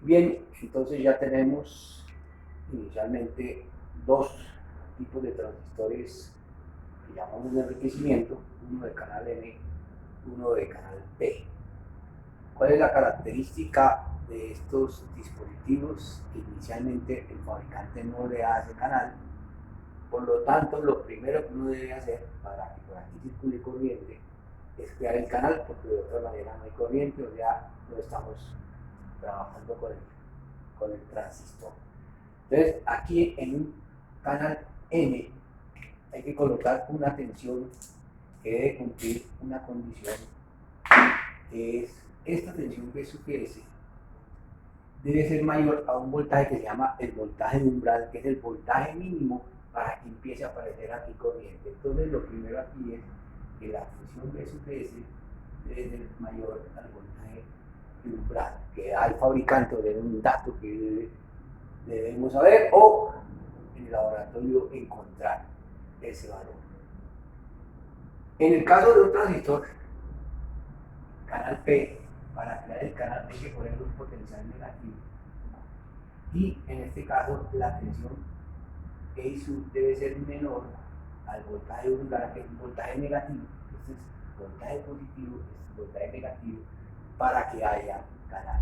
Bien, entonces ya tenemos inicialmente dos tipos de transistores que llamamos de enriquecimiento, uno de canal N, uno de canal P. ¿Cuál es la característica de estos dispositivos? Que inicialmente el fabricante no le hace canal, por lo tanto lo primero que uno debe hacer para que por aquí circule corriente es crear el canal, porque de otra manera no hay corriente, o sea, no estamos trabajando con el transistor. Entonces, aquí en un canal N hay que colocar una tensión que debe cumplir una condición, que es esta tensión V sub S debe ser mayor a un voltaje que se llama el voltaje de umbral, que es el voltaje mínimo para que empiece a aparecer aquí corriente. Entonces, lo primero aquí es que la tensión V sub S debe ser mayor al voltaje de umbral que da el fabricante, o de un dato que debemos saber, o en el laboratorio encontrar ese valor. En el caso de un transistor, canal P, para crear el canal hay que ponerle un potencial negativo. Y en este caso, la tensión E sub debe ser menor al voltaje umbral, que es un voltaje negativo. Este es voltaje positivo, este es voltaje negativo, para que haya canal.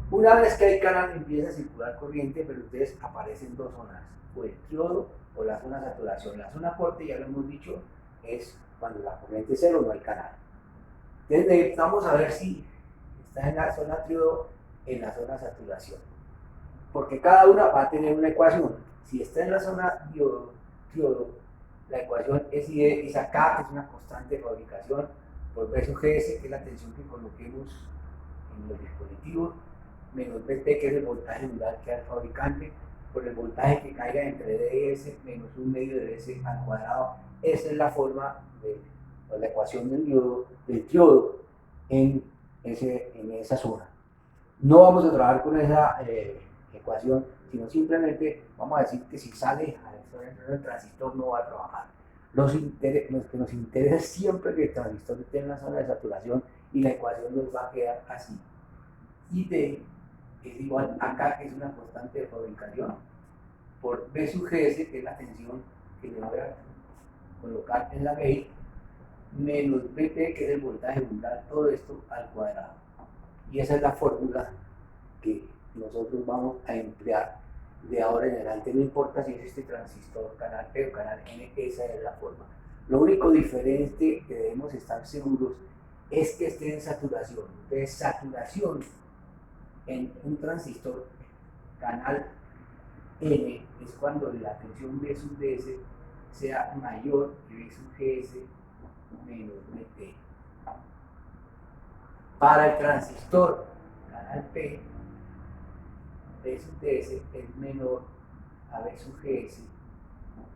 Una vez que hay canal, empieza a circular corriente, pero entonces aparecen dos zonas, o el triodo o la zona de saturación. La zona corte, ya lo hemos dicho, es cuando la corriente es cero, no hay canal. Entonces necesitamos saber si está en la zona triodo, en la zona saturación, porque cada una va a tener una ecuación. Si está en la zona triodo, la ecuación es K, que es una constante de fabricación, por V sub GS, que es la tensión que coloquemos en los dispositivos, menos Vp, que es el voltaje umbral que da el fabricante, por el voltaje que caiga entre D y S, menos un medio de S al cuadrado. Esa es la forma de la ecuación del triodo en esa zona. No vamos a trabajar con esa ecuación, sino simplemente vamos a decir que si sale el transistor no va a trabajar. Lo que nos interesa es siempre que el transistor esté en la zona de saturación, y la ecuación nos va a quedar así. Y D es igual a K, que es una constante de fabricación, por V sub GS, que es la tensión que le voy a colocar en la gate, menos Vp, que es el voltaje umbral, todo esto al cuadrado. Y esa es la fórmula que nosotros vamos a emplear de ahora en adelante. No importa si es este transistor canal P o canal N, esa es la forma. Lo único diferente que debemos estar seguros es que esté en saturación. Entonces, saturación en un transistor canal N es cuando la tensión V sub DS sea mayor que V sub GS menos Vt. Para el transistor canal P, V sub DS es menor a V sub GS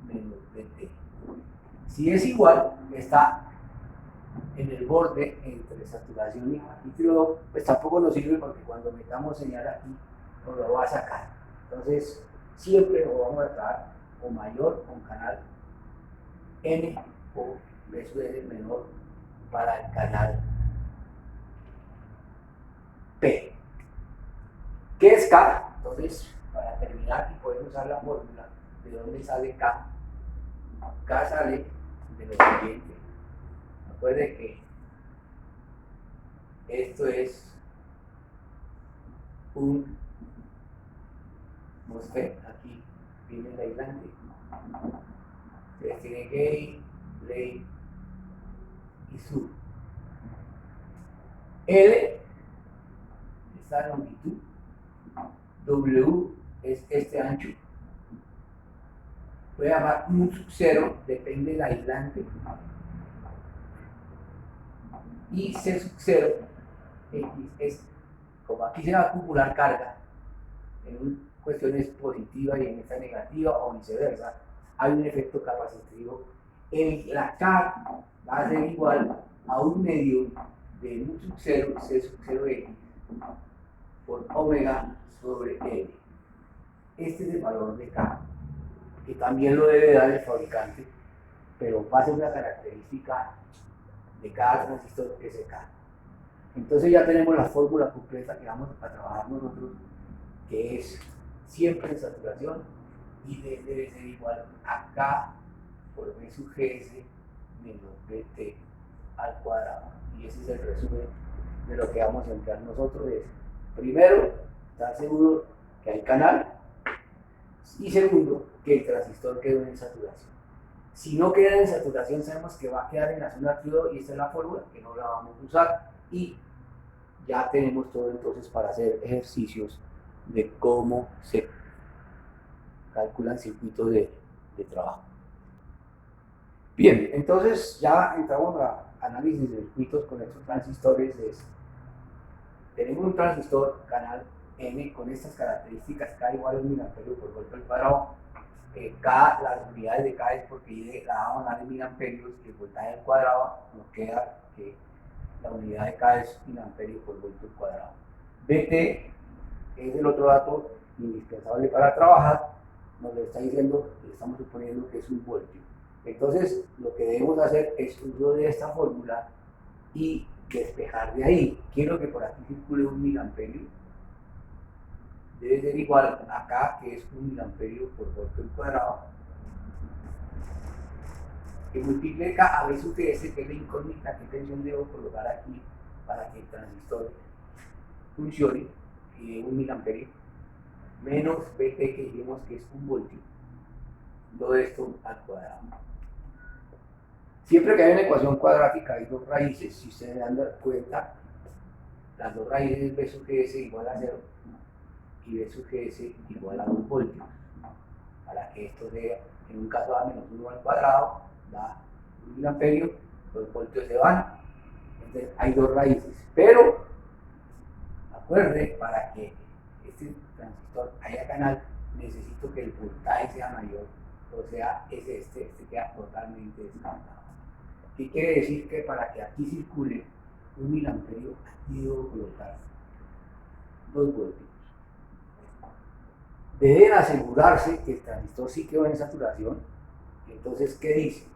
menos Vt. Si es igual, está en el borde entre saturación y triodo, pues tampoco nos sirve, porque cuando metamos señal aquí nos lo va a sacar. Entonces, siempre lo vamos a tratar o mayor con canal N, o V sub S menor para el canal P. ¿Qué es K? Entonces, para terminar, y poder usar la fórmula de dónde sale K. K sale de lo siguiente. Recuerde que esto es un MOSFET. Aquí viene el aislante. Entonces tiene gate, drain y sub. L es la longitud, W es este ancho. Voy a llamar mu sub 0, depende del aislante, y C sub 0, X es, como aquí se va a acumular carga, en una cuestión es positiva y en esta negativa, o viceversa, hay un efecto capacitivo. La K va a ser igual a un medio de mu sub 0, C sub 0 X, por omega sobre L. Este es el valor de K, que también lo debe dar el fabricante, pero va a ser una característica de cada transistor SK. Entonces ya tenemos la fórmula completa que vamos a trabajar nosotros, que es siempre en saturación y D debe ser igual a K por B sub GS menos BT al cuadrado. Y ese es el resumen de lo que vamos a emplear nosotros. Es, primero, estar seguro que hay canal, y segundo, que el transistor quedó en saturación. Si no queda en saturación, sabemos que va a quedar en la zona Q2 y esta es la fórmula que no la vamos a usar, y ya tenemos todo entonces para hacer ejercicios de cómo se calculan circuitos de trabajo. Bien, entonces ya entramos a análisis de circuitos con estos transistores. Tenemos un transistor canal N con estas características, K igual a 1 miliamperio por voltio al cuadrado. K, las unidades de K es porque la vamos a dar en miliamperios y el voltaje al cuadrado nos queda que la unidad de K es miliamperio por voltio al cuadrado. BT es el otro dato indispensable para trabajar, nos lo está diciendo, le estamos suponiendo que es un voltio. Entonces, lo que debemos hacer es uso de esta fórmula y despejar de ahí. Quiero que por aquí circule 1 miliamperio. Debe ser igual a K, que es 1 miliamperio por voltio al cuadrado, que multiplica a B sub GS, que es la incógnita, qué tensión debo colocar aquí para que el transistor funcione, y de 1 miliamperio, menos BT, que dijimos que es 1 voltio, todo esto al cuadrado. Siempre que hay una ecuación cuadrática hay dos raíces. Si ustedes se dan cuenta, las dos raíces B sub GS igual a 0 y B sub GS igual a 2 voltios. Para que esto sea, en un caso da menos 1 al cuadrado, da 1 miliamperio, los voltios se van. Entonces hay dos raíces. Pero, acuerde, para que este transistor haya canal, necesito que el voltaje sea mayor. O sea, este queda totalmente descartado. ¿Qué quiere decir? Que para que aquí circule 1 miliamperio, aquí debo colocar 2 voltios. Deben asegurarse que el transistor sí quedó en saturación. Entonces, ¿qué dice?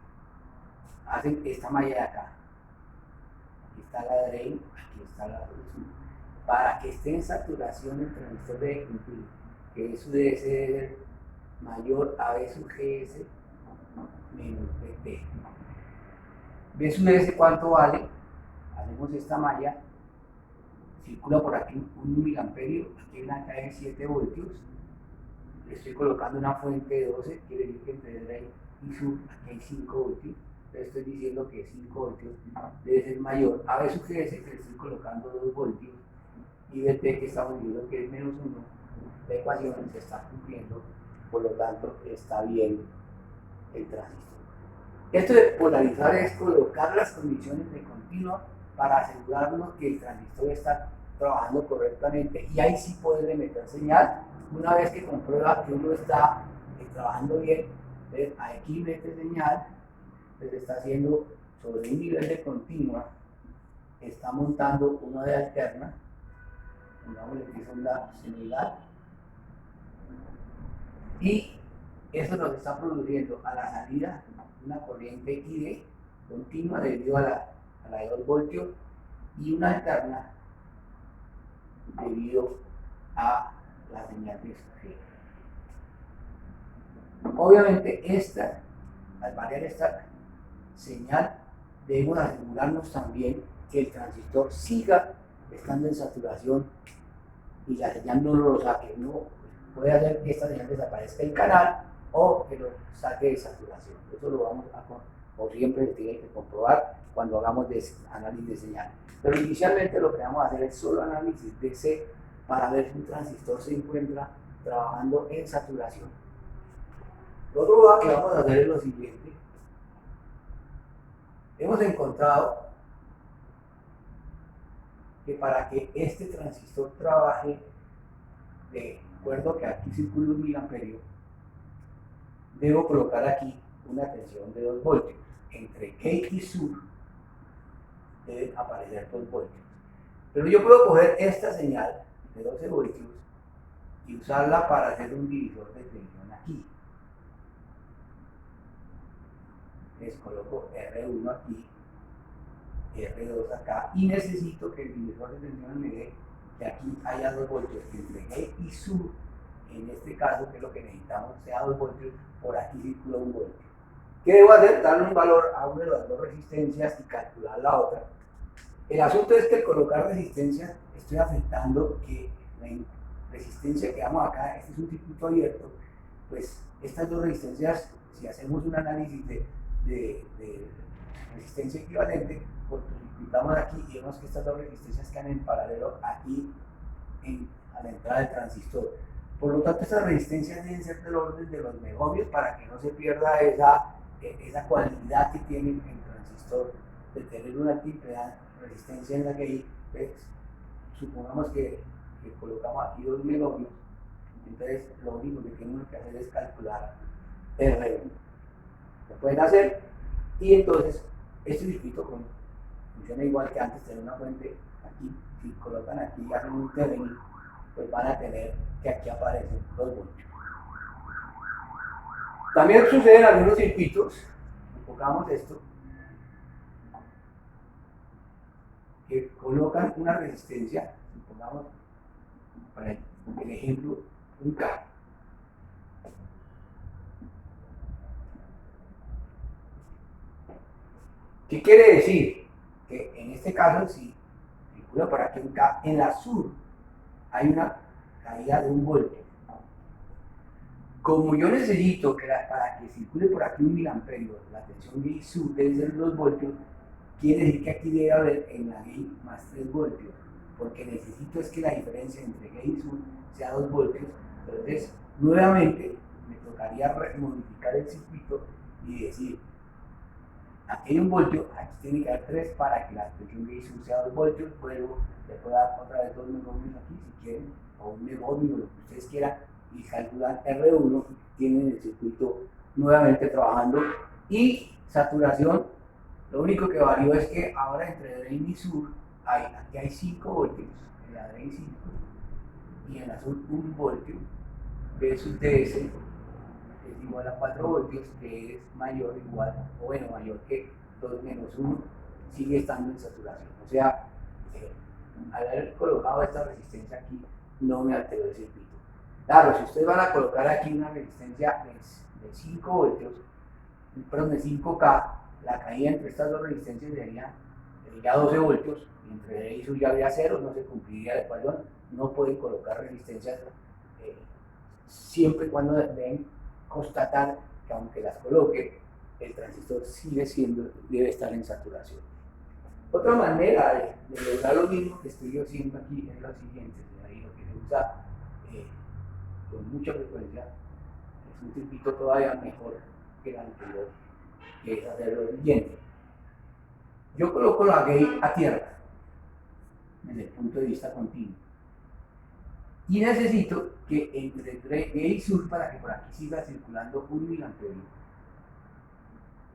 Hacen esta malla de acá. Aquí está la drain, aquí está la solución. Para que esté en saturación el transistor debe cumplir que eso debe ser mayor a B sub GS menos BT. B sub S, ¿cuánto vale? Hacemos esta malla, circula por aquí 1 miliamperio, aquí en la calle 7 voltios, le estoy colocando una fuente de 12, quiere decir que entre drain y sub aquí hay 5 voltios, le estoy diciendo que 5 voltios debe ser mayor a B sub GS, que le estoy colocando 2 voltios, y BT, que estamos diciendo que es menos 1, la ecuación se está cumpliendo, por lo tanto está bien el transistor. Esto de polarizar es colocar las condiciones de continua para asegurarnos que el transistor está trabajando correctamente, y ahí sí poderle meter señal. Una vez que comprueba que uno está trabajando bien, entonces aquí mete señal, entonces está haciendo sobre un nivel de continua, está montando una de alterna, pongámosle que es onda similar, y eso nos está produciendo a la salida una corriente ID continua debido a la de 2 voltios y una alterna debido a la señal de G. Obviamente al variar esta señal, debemos asegurarnos también que el transistor siga estando en saturación y la señal no lo saque. No puede hacer que esta señal desaparezca el canal o que lo saque de saturación. Eso lo vamos a, o siempre se tiene que comprobar cuando hagamos análisis de señal. Pero inicialmente lo que vamos a hacer es solo análisis de C para ver si un transistor se encuentra trabajando en saturación. Lo otro que vamos a hacer es lo siguiente. Hemos encontrado que para que este transistor trabaje de acuerdo que aquí circula 1 miliamperio, debo colocar aquí una tensión de 2 voltios. Entre gate y sub deben aparecer 2 voltios. Pero yo puedo coger esta señal de 12 voltios y usarla para hacer un divisor de tensión aquí. Les coloco R1 aquí, R2 acá y necesito que el divisor de tensiones me dé que aquí haya 2 voltios entre gate y sur, en este caso, que es lo que necesitamos, sea 2 voltios, por aquí circula 1 voltio. ¿Qué debo hacer? Darle un valor a una de las dos resistencias y calcular la otra. El asunto es que al colocar resistencias estoy afectando que la resistencia que damos acá, este es un circuito abierto, pues estas dos resistencias, si hacemos un análisis de resistencia equivalente, cortocircuitamos aquí y vemos que estas dos resistencias quedan en paralelo aquí a la entrada del transistor. Por lo tanto, estas resistencias deben ser del orden de los megohmios para que no se pierda esa cualidad que tiene el transistor de tener una triple resistencia en la que pues, supongamos que colocamos aquí 2 megohmios, entonces lo único que tenemos que hacer es calcular R1. Lo pueden hacer y entonces este circuito funciona igual que antes, tener una fuente aquí, si colocan aquí y hacen un Thevenin, pues van a tener que aquí aparecen 2 voltios. También sucede en algunos circuitos, enfocamos esto, que colocan una resistencia, supongamos, para el ejemplo, un K. ¿Qué quiere decir? Que en este caso, si circula por aquí un K, en la sur hay una caída de 1 voltio. Como yo necesito que para que circule por aquí 1 miliamperio, la tensión gate sur debe ser 2 voltios, quiere decir que aquí debe haber en la gate más 3 voltios, porque necesito es que la diferencia entre gate y sur sea 2 voltios. Entonces, nuevamente, me tocaría modificar el circuito y decir, aquí hay 1 voltio, aquí tiene que haber 3 para que la tensión gate sur sea 2 voltios, luego le puedo dar otra vez 2 megohmios aquí si quieren, o 1 megohmio, lo que ustedes quieran, y calculan R1, tienen el circuito nuevamente trabajando. Y saturación, lo único que varió es que ahora entre drain y sur, aquí hay 5 voltios, en la drain 5, y en la sur 1 voltio, B sub DS es igual a 4 voltios, que es mayor o igual, o bueno, mayor que 2 menos 1, sigue estando en saturación. O sea, al haber colocado esta resistencia aquí, no me alteró el circuito. Claro, si ustedes van a colocar aquí una resistencia de 5 voltios, perdón, de 5K, la caída entre estas dos resistencias sería 12 voltios, y entre eso ya habría 0, no se cumpliría la ecuación. No pueden colocar resistencias siempre y cuando deben constatar que aunque las coloque, el transistor debe estar en saturación. Otra manera de lograr lo mismo que estoy haciendo aquí es la siguiente, ahí lo que se usa con mucha frecuencia, es un circuito todavía mejor que el anterior, que es hacer lo siguiente. Yo coloco la gate a tierra, desde el punto de vista continuo, y necesito que entre gate y sur, para que por aquí siga circulando 1 miliamperio,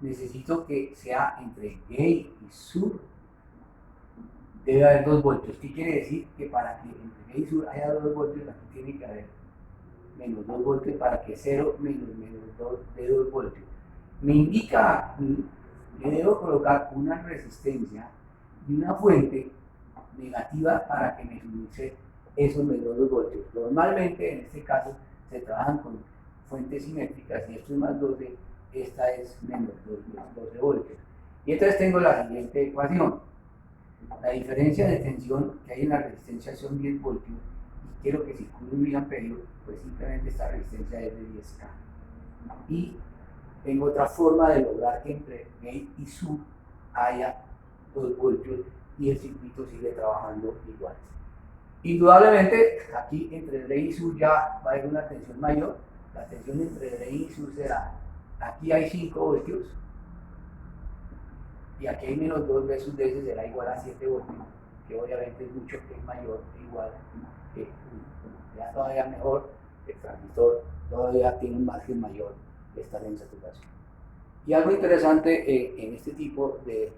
necesito que sea entre gate y sur, debe haber 2 voltios. ¿Qué quiere decir? Que para que entre gate y sur haya 2 voltios, aquí tiene que haber menos 2 voltios para que 0 menos 2 de 2 voltios. Me indica aquí que debo colocar una resistencia y una fuente negativa para que me suministre esos menos 2 voltios. Normalmente en este caso se trabajan con fuentes simétricas y esto es más 12, esta es menos 12 voltios. Y entonces tengo la siguiente ecuación. La diferencia de tensión que hay en la resistencia son 10 voltios y quiero que circule 1 miliamperio, pues simplemente esta resistencia es de 10K. Y tengo otra forma de lograr que entre gate y sur haya 2 voltios y el circuito sigue trabajando igual. Indudablemente, aquí entre drain y sur ya va a haber una tensión mayor. La tensión entre drain y sur será, aquí hay 5 voltios y aquí hay menos 2 B sub DS será igual a 7 voltios, que obviamente es mucho que es mayor igual que 1. Ya todavía mejor, el transistor todavía tiene un margen mayor de estar en saturación. Y algo interesante en este tipo de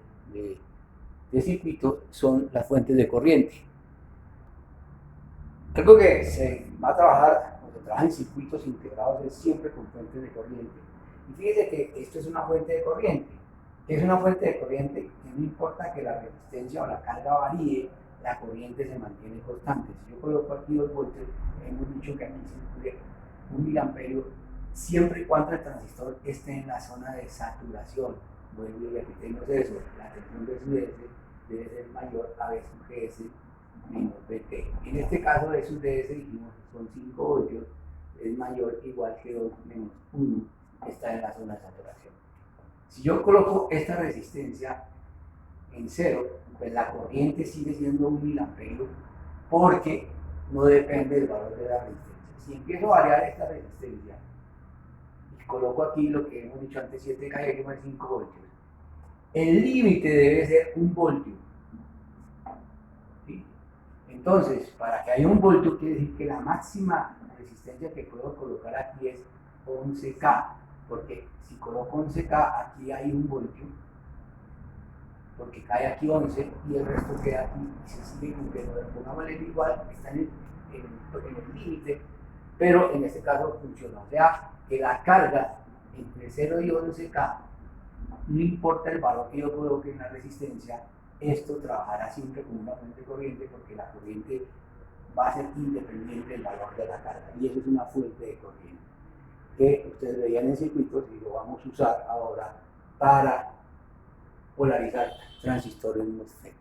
circuitos son las fuentes de corriente. Algo que se va a trabajar, cuando se trabaja en circuitos integrados, es siempre con fuentes de corriente. Y fíjense que esto es una fuente de corriente. ¿Qué es una fuente de corriente? Que no importa que la resistencia o la carga varíe, la corriente se mantiene constante. Si yo coloco aquí 2 voltios, hemos dicho que aquí circule 1 mA siempre y cuando el transistor esté en la zona de saturación. Vuelvo y repetimos eso, la tensión de su DS debe ser mayor a B sub GS menos BT. En este caso de su DS dijimos son 5 voltios, es mayor o igual que 2 menos 1, está en la zona de saturación. Si yo coloco esta resistencia en 0, pues la corriente sigue siendo 1 mA porque no depende del valor de la resistencia. Si empiezo a variar esta resistencia y coloco aquí lo que hemos dicho antes, 7K y aquí más 5 voltios, el límite debe ser 1 voltio. ¿Sí? Entonces, para que haya 1 voltio quiere decir que la máxima resistencia que puedo colocar aquí es 11K, porque si coloco 11K aquí hay 1 voltio, porque cae aquí 11 y el resto queda aquí y se sigue cumpliendo. Pongámosle igual, está en el límite, pero en este caso funciona. O sea, que la carga entre 0 y 11K, no importa el valor que yo coloque en la resistencia, esto trabajará siempre como una fuente de corriente porque la corriente va a ser independiente del valor de la carga y eso es una fuente de corriente que ustedes veían en circuitos y lo vamos a usar ahora para polarizar transistores MOSFET.